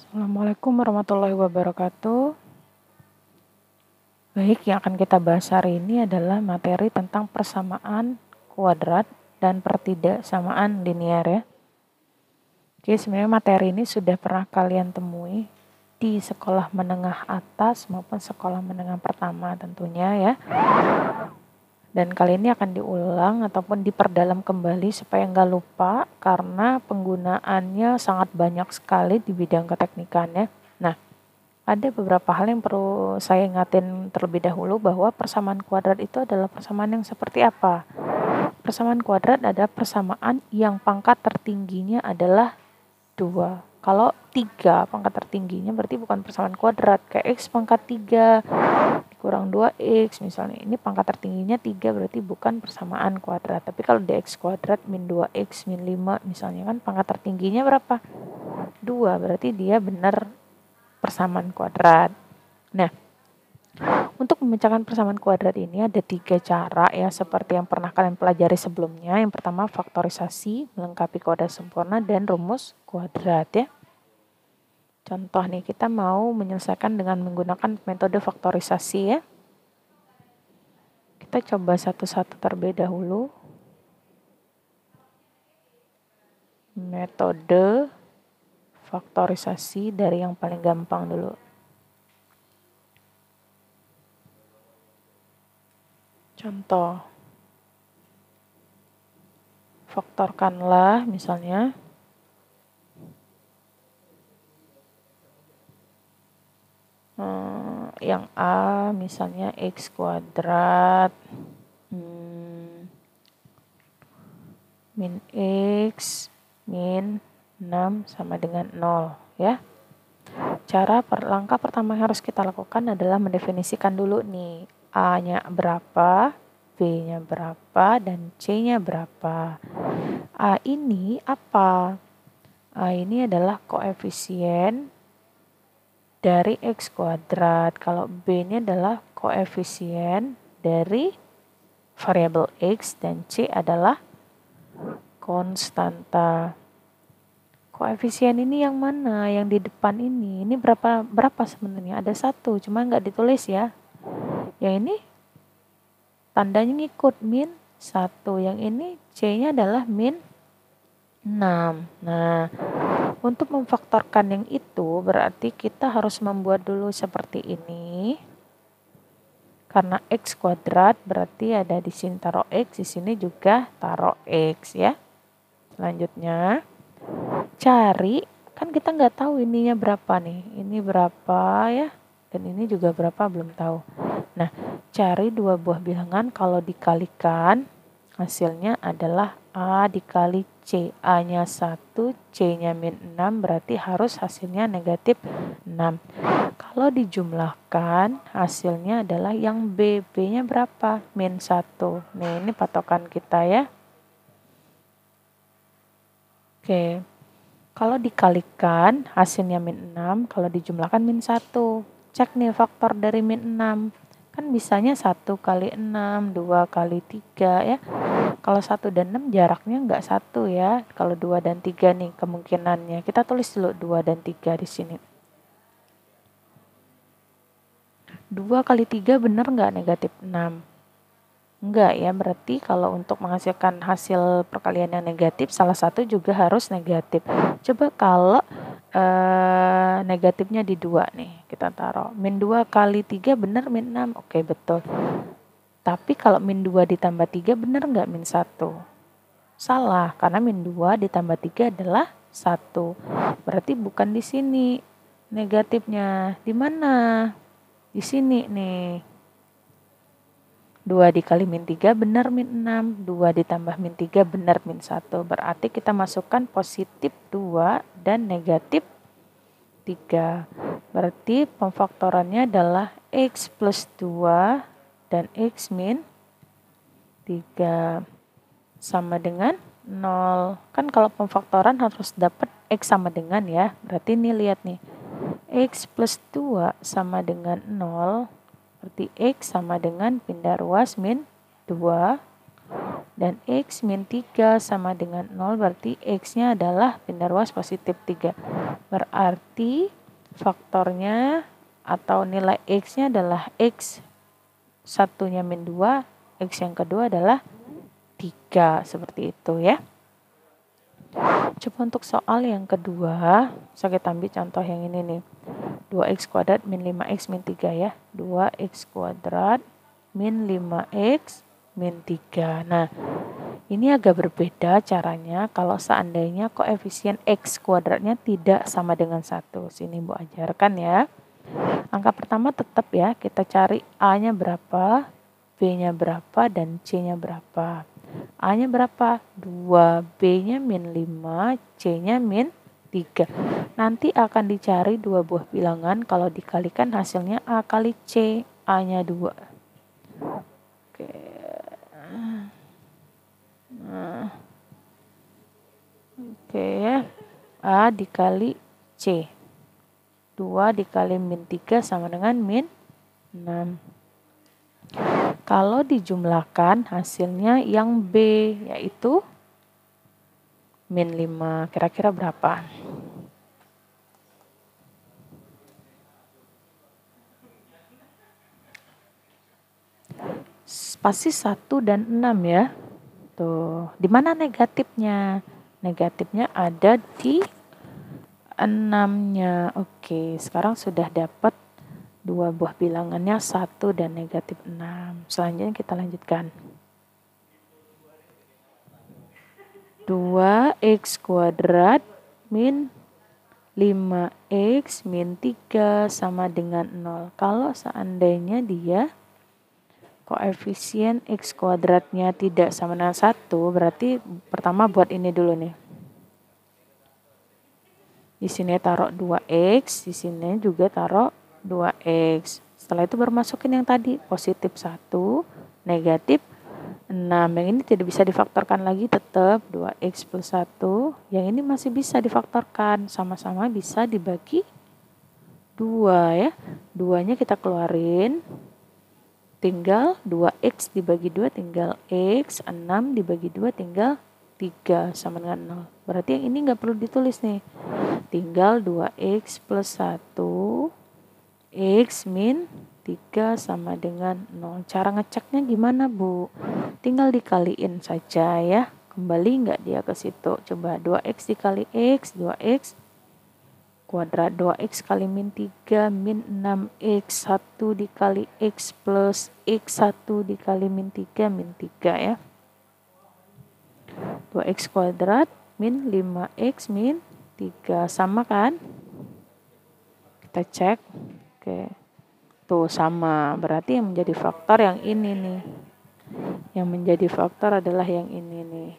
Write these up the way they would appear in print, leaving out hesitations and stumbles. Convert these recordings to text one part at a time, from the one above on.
Assalamualaikum warahmatullahi wabarakatuh. Baik, yang akan kita bahas hari ini adalah materi tentang persamaan kuadrat dan pertidaksamaan linear ya. Oke, sebenarnya materi ini sudah pernah kalian temui di sekolah menengah atas maupun sekolah menengah pertama tentunya ya. Dan kali ini akan diulang ataupun diperdalam kembali supaya nggak lupa karena penggunaannya sangat banyak sekali di bidang keteknikan ya. Nah, ada beberapa hal yang perlu saya ingatin terlebih dahulu bahwa persamaan kuadrat itu adalah persamaan yang seperti apa? Persamaan kuadrat adalah persamaan yang pangkat tertingginya adalah 2. Kalau 3 pangkat tertingginya berarti bukan persamaan kuadrat. Kayak x pangkat 3 kurang 2x misalnya. Ini pangkat tertingginya 3 berarti bukan persamaan kuadrat. Tapi kalau dx kuadrat min 2x min 5 misalnya kan pangkat tertingginya berapa? 2 berarti dia benar persamaan kuadrat. Nah, untuk memecahkan persamaan kuadrat ini ada 3 cara ya, seperti yang pernah kalian pelajari sebelumnya. Yang pertama faktorisasi, melengkapi kuadrat sempurna, dan rumus kuadrat ya. Contoh nih, kita mau menyelesaikan dengan menggunakan metode faktorisasi ya. Kita coba satu-satu terlebih dahulu. Metode faktorisasi dari yang paling gampang dulu. Contoh, faktorkanlah misalnya yang A misalnya x kuadrat min x min 6 sama dengan 0 ya. Langkah pertama yang harus kita lakukan adalah mendefinisikan dulu nih A-nya berapa, B-nya berapa, dan C-nya berapa. A ini apa? A ini adalah koefisien dari x kuadrat. Kalau B ini adalah koefisien dari variabel x dan C adalah konstanta. Koefisien ini yang mana? Yang di depan ini. Ini berapa sebenarnya? Ada 1, cuma nggak ditulis ya. Yang ini tandanya ngikut min 1. Yang ini C-nya adalah min 6. Nah, untuk memfaktorkan yang itu berarti kita harus membuat dulu seperti ini. Karena x kuadrat berarti ada di sini taruh x, di sini juga taruh x ya. Selanjutnya cari, kan kita nggak tahu ininya berapa nih. Ini berapa ya, dan ini juga berapa belum tahu. Nah, cari dua buah bilangan, kalau dikalikan hasilnya adalah A dikali C. A-nya 1, C-nya min 6, berarti harus hasilnya negatif 6. Kalau dijumlahkan, hasilnya adalah yang B. B-nya berapa? Min 1. Nih, ini patokan kita ya. Oke. Kalau dikalikan, hasilnya min 6. Kalau dijumlahkan min 1. Cek nih faktor dari min 6. Kan bisanya 1 kali 6, 2 kali 3 ya. Kalau 1 dan 6 jaraknya nggak 1 ya. Kalau 2 dan 3 nih kemungkinannya. Kita tulis dulu 2 dan 3 di sini. 2 kali 3 benar nggak negatif 6? Enggak ya, berarti kalau untuk menghasilkan hasil perkalian yang negatif, salah satu juga harus negatif. Coba kalau negatifnya di 2 nih, kita taruh. Min 2 kali 3 benar min 6? Oke, betul. Tapi kalau min 2 ditambah 3 benar nggak min 1? Salah, karena min 2 ditambah 3 adalah 1. Berarti bukan di sini negatifnya. Di mana? Di sini nih. 2 dikali min 3 benar min 6. 2 ditambah min 3 benar min 1. Berarti kita masukkan positif 2 dan negatif 3. Berarti pemfaktorannya adalah x plus 2 dan x min 3 sama dengan 0. Kan kalau pemfaktoran harus dapat x sama dengan ya. Berarti ini lihat nih. X plus 2 sama dengan 0. Berarti x sama dengan pindah ruas min 2. Dan X min 3 sama dengan 0, berarti X-nya adalah benda ruas positif 3. Berarti faktornya atau nilai X-nya adalah X satunya min 2, X yang kedua adalah 3. Seperti itu ya. Coba untuk soal yang kedua, saya ambil contoh yang ini nih. 2x kuadrat min 5x min 3 ya. 2x kuadrat min 5x min 3. Nah, ini agak berbeda caranya kalau seandainya koefisien x kuadratnya tidak sama dengan 1. Sini Bu ajarkan ya. Angka pertama tetap ya, kita cari A-nya berapa, B-nya berapa, dan C-nya berapa. A-nya berapa? 2, B-nya min 5, C-nya min 3. Nanti akan dicari dua buah bilangan, kalau dikalikan hasilnya A kali C, A-nya 2. Oke. Nah. Oke ya. A dikali C. 2 dikali min 3 sama dengan min 6. Kalau dijumlahkan hasilnya yang B, yaitu min 5. Kira-kira berapa? Pasti 1 dan 6 ya. Tuh, di mana negatifnya? Negatifnya ada di 6-nya. Oke, sekarang sudah dapat dua buah bilangannya 1 dan negatif 6. Selanjutnya kita lanjutkan. 2x kuadrat min 5x min 3 sama dengan 0. Kalau seandainya dia koefisien x kuadratnya tidak sama dengan 1, berarti pertama buat ini dulu nih. Di sini taruh 2x, di sini juga taruh 2x. Setelah itu baru masukin yang tadi, positif 1, negatif 6. Yang ini tidak bisa difaktorkan lagi, tetap 2x plus 1. Yang ini masih bisa difaktorkan, sama-sama bisa dibagi 2 ya. 2-nya kita keluarin, tinggal 2x dibagi 2 tinggal x, 6 dibagi 2 tinggal 3 sama dengan 0. Berarti yang ini nggak perlu ditulis nih. Tinggal 2x plus 1, x min 3 sama dengan 0. Cara ngeceknya gimana Bu? Tinggal dikaliin saja ya. Kembali nggak dia ke situ? Coba 2x dikali x, 2x kuadrat, 2x kali min 3 min 6x, 1 dikali x plus x, 1 dikali min 3 min 3 ya. 2x kuadrat min 5x min 3, sama kan? Kita cek. Oke. Tuh sama, berarti yang menjadi faktor yang ini nih. Yang menjadi faktor adalah yang ini nih.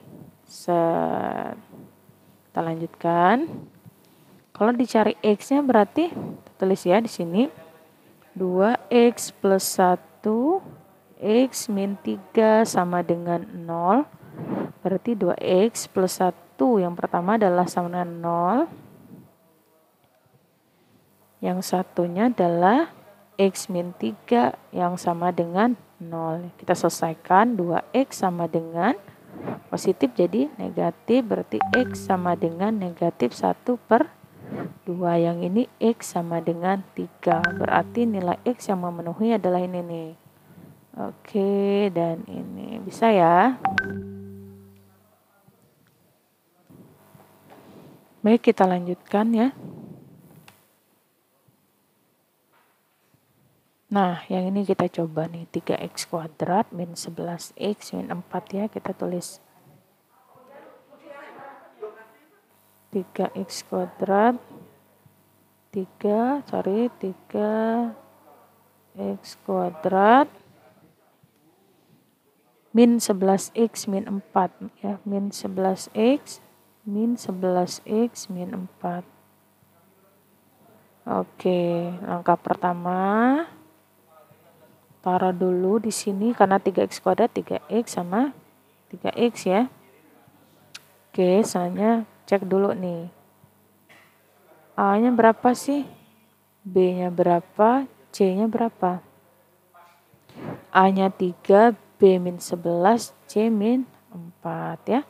Kita lanjutkan. Kalau dicari x-nya berarti tulis ya di sini 2x plus 1 x min 3 sama dengan 0. Berarti 2x plus 1 yang pertama adalah sama dengan 0. Yang satunya adalah x min 3 yang sama dengan 0. Kita selesaikan, 2x sama dengan positif jadi negatif, berarti x sama dengan negatif 1 per 2. Yang ini x sama dengan 3. Berarti nilai x yang memenuhi adalah ini nih. Oke, dan ini bisa ya. Baik, kita lanjutkan ya. Nah, yang ini kita coba nih. 3x kuadrat min 11x min 4 ya. Kita tulis 3x kuadrat 3x kuadrat min 11x min 4 ya, min 11x min 11x min 4. Oke, langkah pertama taruh dulu di sini karena 3x kuadrat 3x sama 3x ya. Oke, selanjutnya cek dulu nih. A-nya berapa sih? B-nya berapa? C-nya berapa? A-nya 3, B min 11, C min 4 ya.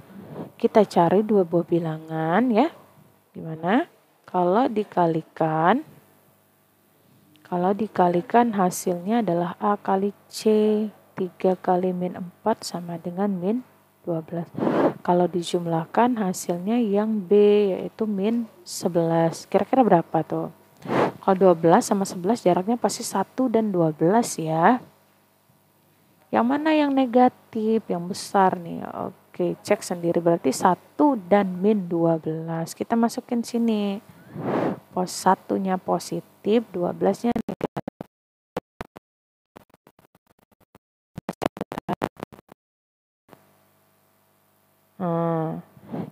Kita cari dua buah bilangan ya. Gimana? Kalau dikalikan hasilnya adalah A kali C. 3 kali min 4 sama dengan min 12. Kalau dijumlahkan hasilnya yang B yaitu min 11. Kira-kira berapa tuh? Kalau 12 sama 11 jaraknya pasti 1 dan 12 ya. Yang mana yang negatif, yang besar nih? Oke, cek sendiri berarti 1 dan min 12. Kita masukin sini. Pos 1-nya positif, 12-nya negatif.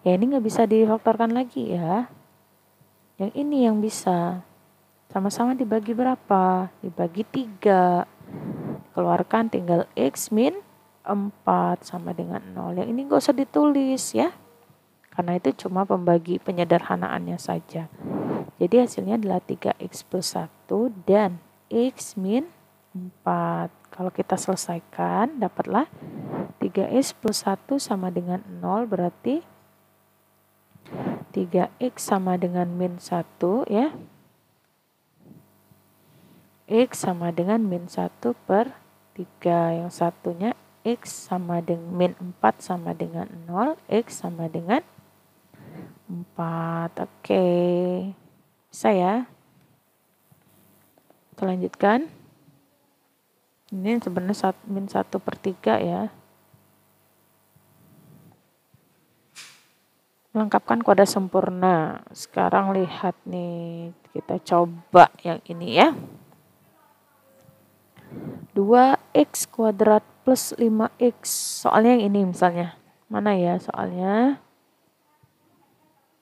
Ya ini nggak bisa difaktorkan lagi ya. Yang ini yang bisa. Sama-sama dibagi berapa? Dibagi 3. Keluarkan tinggal X min 4 sama dengan 0. Yang ini nggak usah ditulis ya. Karena itu cuma pembagi penyederhanaannya saja. Jadi hasilnya adalah 3X plus 1 dan X min 4. Kalau kita selesaikan, dapatlah 3X plus 1 sama dengan 0, berarti 3X sama dengan min 1 ya. X sama dengan min 1 per 3. Yang satunya X sama dengan min 4 sama dengan 0. X sama dengan 4. Oke. Bisa ya. Kita lanjutkan. Ini sebenarnya min 1 per 3 ya. Lengkapkan kuadrat sempurna. Sekarang lihat nih. Kita coba yang ini ya. 2x kuadrat plus 5x. Soalnya yang ini misalnya. Mana ya soalnya?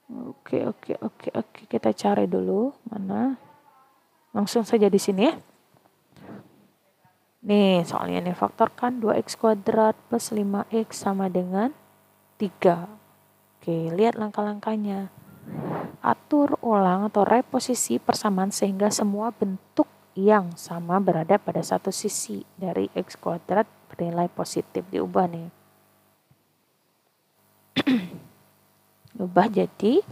Oke. Kita cari dulu. Mana? Langsung saja di sini ya. Nih soalnya nih. Faktorkan 2x kuadrat plus 5x sama dengan 3. Oke, lihat langkah-langkahnya. Atur ulang atau reposisi persamaan sehingga semua bentuk yang sama berada pada satu sisi dari x kuadrat bernilai positif. Diubah nih. Ubah jadi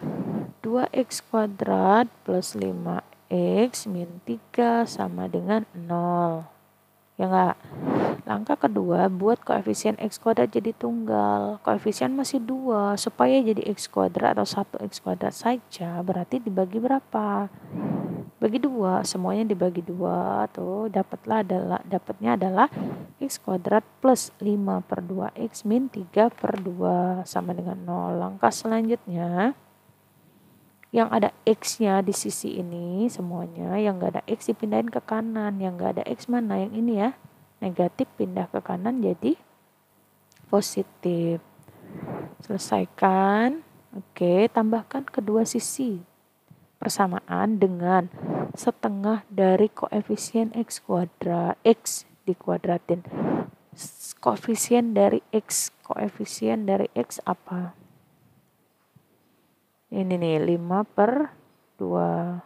2x kuadrat plus 5x min 3 sama dengan 0. Ya enggak? Langkah kedua, buat koefisien x kuadrat jadi tunggal. Koefisien masih 2, supaya jadi x kuadrat atau 1x kuadrat saja, berarti dibagi berapa? Bagi 2, semuanya dibagi 2, tuh dapatnya adalah x kuadrat plus 5 per 2x min 3 per 2 sama dengan 0. Langkah selanjutnya, yang ada x-nya di sisi ini semuanya, yang gak ada x dipindahin ke kanan, yang gak ada x mana? Yang ini ya, negatif pindah ke kanan jadi positif. Selesaikan. Oke, tambahkan kedua sisi persamaan dengan setengah dari koefisien x kuadrat. X dikuadratin. Koefisien dari x apa? Ini nih 5 per 2.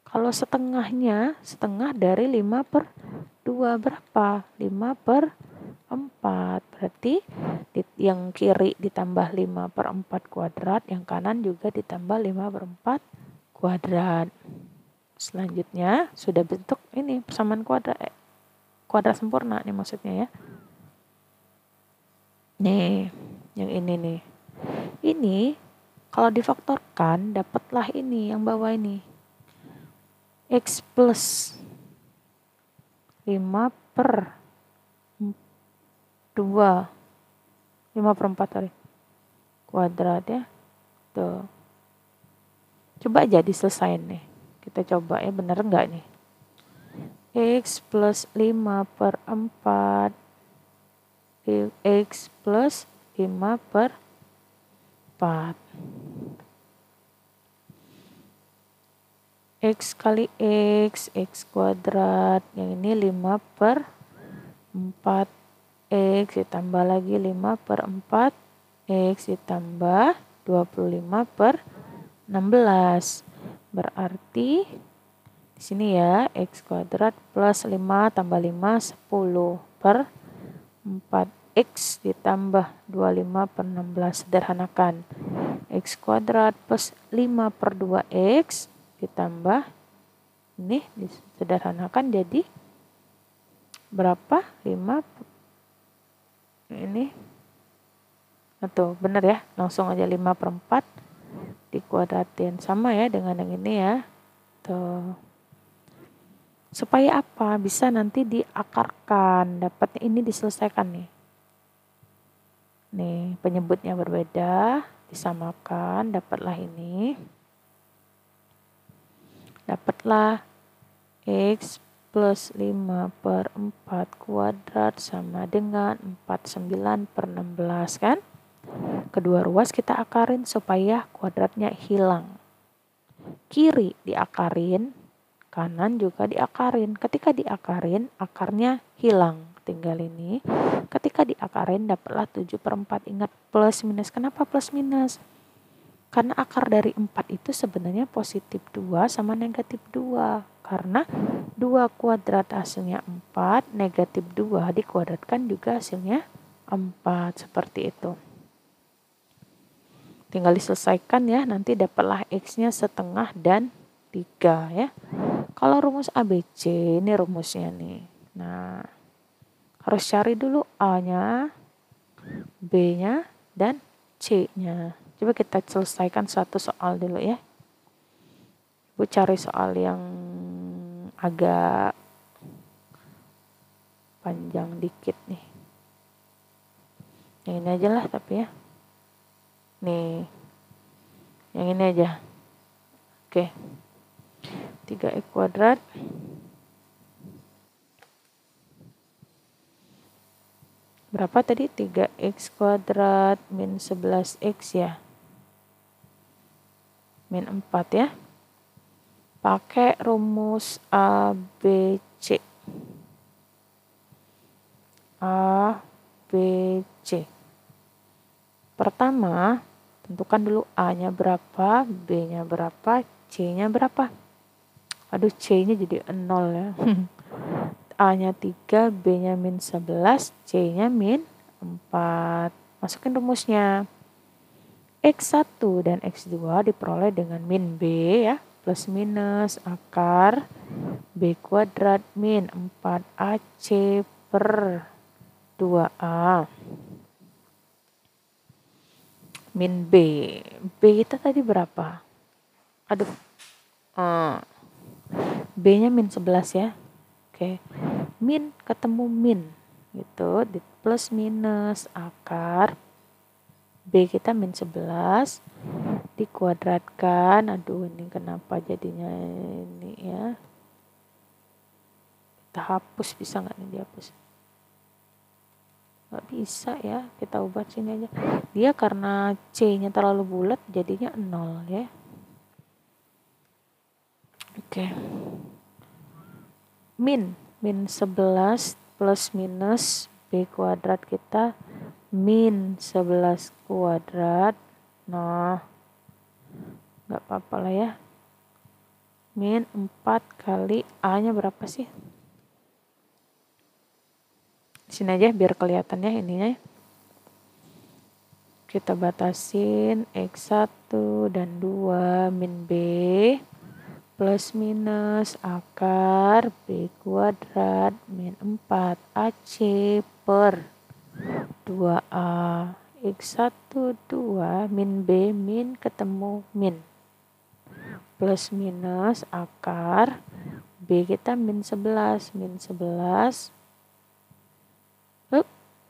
Kalau setengah dari 5 per 2 berapa? 5 per 4. Berarti yang kiri ditambah 5 per 4 kuadrat, yang kanan juga ditambah 5 per 4 kuadrat. Selanjutnya sudah bentuk ini persamaan kuadrat sempurna nih maksudnya ya. Nih, yang ini nih. Ini kalau difaktorkan dapatlah ini yang bawah ini. X plus 5 per 2. 5 per 4 sorry. Kuadrat ya. Tuh. Coba aja diselesain nih. Kita coba ya bener enggak nih. X plus 5 per 4. X plus 5 per 4. X kali X kuadrat. Yang ini 5 per 4. X ditambah lagi 5 per 4. X ditambah 25 per 16. Berarti di sini ya X kuadrat plus 5 tambah 5, 10. per 4x ditambah 25 per 16. Sederhanakan. X kuadrat plus 5 per 2x ditambah, ini disederhanakan jadi berapa? 5 ini atau bener ya, langsung aja 5 per 4 dikuadratin, sama ya dengan yang ini ya. Tuh. Supaya apa? Bisa nanti diakarkan, dapat ini diselesaikan nih. Nih, penyebutnya berbeda, disamakan, dapatlah ini. Dapatlah X plus 5 per 4 kuadrat sama dengan 49 per 16 kan? Kedua ruas kita akarin supaya kuadratnya hilang. Kiri diakarin, kanan juga diakarin. Ketika diakarin, akarnya hilang. Tinggal ini. Ketika diakarin, dapatlah 7 per 4. Ingat plus minus. Kenapa plus minus? Karena akar dari 4 itu sebenarnya positif 2 sama negatif 2. Karena 2 kuadrat hasilnya 4, negatif 2 dikuadratkan juga hasilnya 4. Seperti itu. Tinggal diselesaikan ya, nanti dapatlah X-nya setengah dan 3 ya. Kalau rumus ABC, ini rumusnya nih. Nah, harus cari dulu A-nya, B-nya, dan C-nya. Coba kita selesaikan satu soal dulu ya. Ibu cari soal yang agak panjang dikit nih. Yang ini aja lah tapi ya. Nih, yang ini aja. Oke. 3x kuadrat. Berapa tadi? 3x kuadrat min 11x ya. Min 4 ya. Pakai rumus ABC. ABC. Pertama, tentukan dulu A-nya berapa, B-nya berapa, C-nya berapa. Aduh, C-nya jadi 0 ya. A-nya 3, B-nya min 11, C-nya min 4. Masukin rumusnya. X1 dan X2 diperoleh dengan min B ya. Plus minus akar B kuadrat min 4AC per 2A. Min B. B kita tadi berapa? Aduh. B-nya min 11 ya. Oke. Min ketemu min. Gitu. Di plus minus akar. B kita min 11. Dikuadratkan. Aduh, ini kenapa jadinya ini ya. Kita hapus. Bisa nggak nih dihapus? Nggak bisa ya, kita ubah sini aja. Dia karena C-nya terlalu bulat jadinya 0 ya. Oke. Min 11 plus minus B kuadrat kita min 11 kuadrat. Nah, nggak apa-apa lah ya. Min 4 kali A-nya berapa sih? Sini aja biar kelihatannya ininya. Kita batasin X1 dan 2 min B plus minus akar B kuadrat min 4 AC per 2A. X1 2 min B min ketemu min. Plus minus akar B kita min 11. Min 11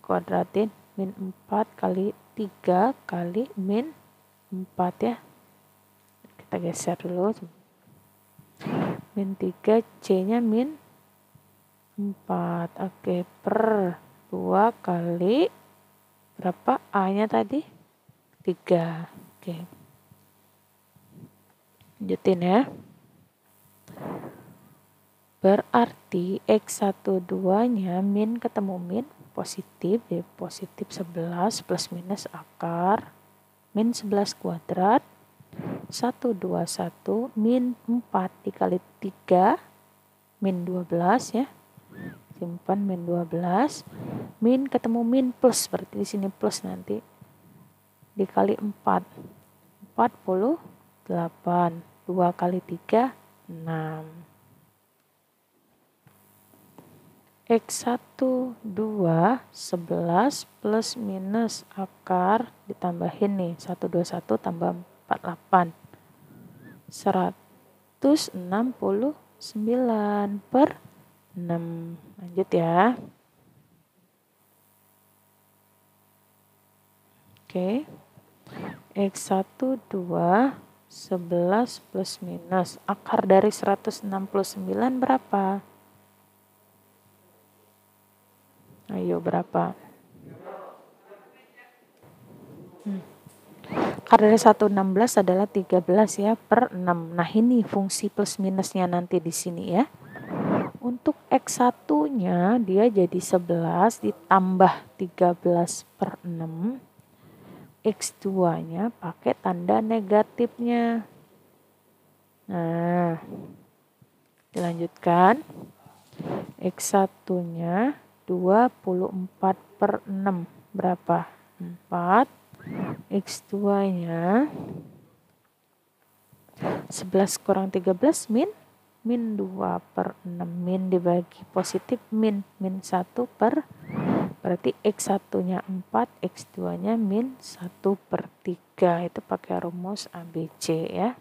kuadratin min 4 kali 3 kali min 4 ya. Kita geser dulu. Min 3 C-nya min 4. Oke, per 2 kali berapa A-nya tadi? 3. Oke. Lanjutin ya. Berarti X1 2-nya min ketemu min positif, ya positif 11 plus minus akar min 11 kuadrat 121 min 4 dikali 3 min 12 ya. simpan min 12, min ketemu min plus, berarti di sini plus nanti, dikali 4, 48, 2 kali 3, 6. X1, 2, 11 plus minus akar ditambahin nih, 121 tambah 48, 169 per 6. Lanjut ya. Oke. X1, 2, 11 plus minus. Akar dari 169 berapa? Ayo berapa? Akar dari 116 adalah 13 ya, per 6. Nah ini fungsi plus minusnya nanti di sini ya. Untuk X1-nya dia jadi 11 ditambah 13 per 6. X2-nya pakai tanda negatifnya. Nah, dilanjutkan. X1-nya 24 per 6. Berapa? 4. X2-nya 11 kurang 13 min 2 per 6. Min dibagi positif min 1 per, berarti X1-nya 4, X2-nya min 1 per 3. Itu pakai rumus ABC ya.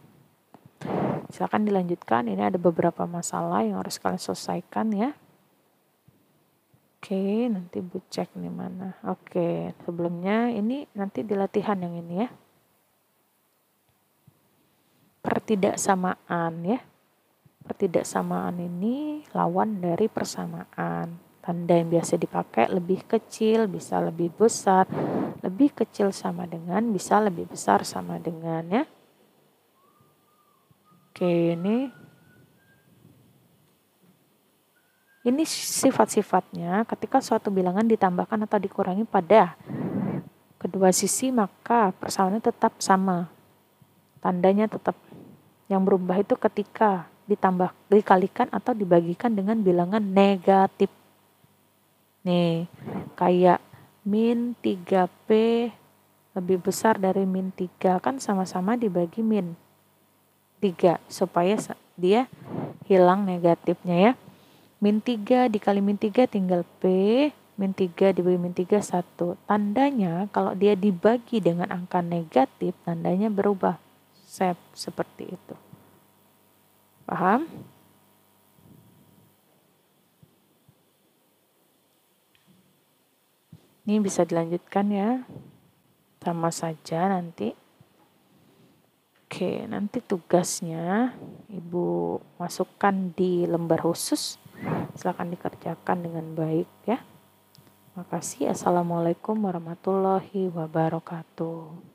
Silakan dilanjutkan, ini ada beberapa masalah yang harus kalian selesaikan ya. Oke, nanti Bu cek nih mana. Oke, sebelumnya ini nanti di latihan yang ini ya. Pertidaksamaan ya. Pertidaksamaan ini lawan dari persamaan. Tanda yang biasa dipakai lebih kecil, bisa lebih besar. Lebih kecil sama dengan, bisa lebih besar sama dengan ya. Oke, ini sifat-sifatnya ketika suatu bilangan ditambahkan atau dikurangi pada kedua sisi maka persamaannya tetap sama. Tandanya tetap. Yang berubah itu ketika dikalikan atau dibagikan dengan bilangan negatif. Nih, kayak min 3P lebih besar dari min 3 kan sama-sama dibagi min 3 supaya dia hilang negatifnya ya. Min 3 dikali min 3 tinggal P, min 3 dibagi min 3, 1. Tandanya kalau dia dibagi dengan angka negatif, tandanya berubah. Seperti itu. Paham? Ini bisa dilanjutkan ya. Sama saja nanti. Oke, nanti tugasnya Ibu masukkan di lembar khusus. Silakan dikerjakan dengan baik ya. Makasih. Assalamualaikum warahmatullahi wabarakatuh.